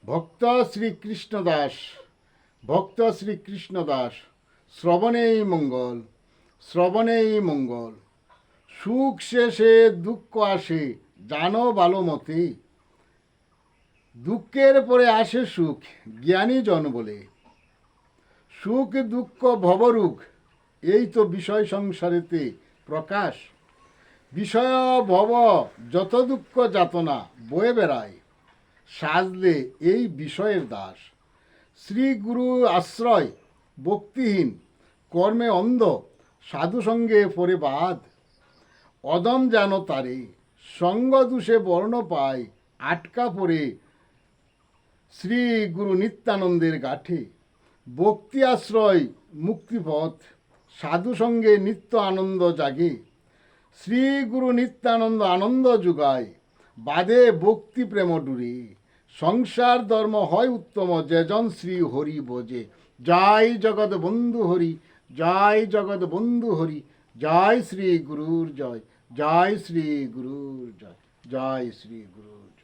ভক্ত শ্রীকৃষ্ণ দাস, ভক্ত শ্রীকৃষ্ণ দাস, শ্রবণেই মঙ্গল, শ্রবণেই মঙ্গল। সুখ শেষে দুঃখ আসে, জানো ভালো মতে। দুঃখের পরে আসে সুখ, জ্ঞানী জন বলে। সুখ দুঃখ ভবরূপ, এই তো বিষয় সংসারেতে প্রকাশ। বিষয় ভব যত দুঃখ যাতনা বয়ে বেড়ায়, সাজলে এই বিষয়ের দাস। শ্রী গুরু আশ্রয় ভক্তিহীন, কর্মে অন্ধ, সাধু সঙ্গে পরে বাদ। অদম যেন তারে, সঙ্গ দোষে বর্ণ পায়, আটকা পড়ে শ্রী গুরু নিত্যানন্দের গাঠে। ভক্তি আশ্রয় মুক্তিপথ, সাধু সঙ্গে নিত্য আনন্দ জাগে। শ্রী গুরু নিত্যানন্দ আনন্দ যুগায়, বাদে ভক্তি প্রেম ডুরে। সংসার ধর্ম হয় উত্তম, যেজন শ্রী হরি বোঝে। জয় জগৎ বন্ধু হরি, জয় জগৎ বন্ধু হরি, জয় শ্রী গুরুর জয়, জয় শ্রী গুরুর জয়, জয় শ্রী গুরুর জয়।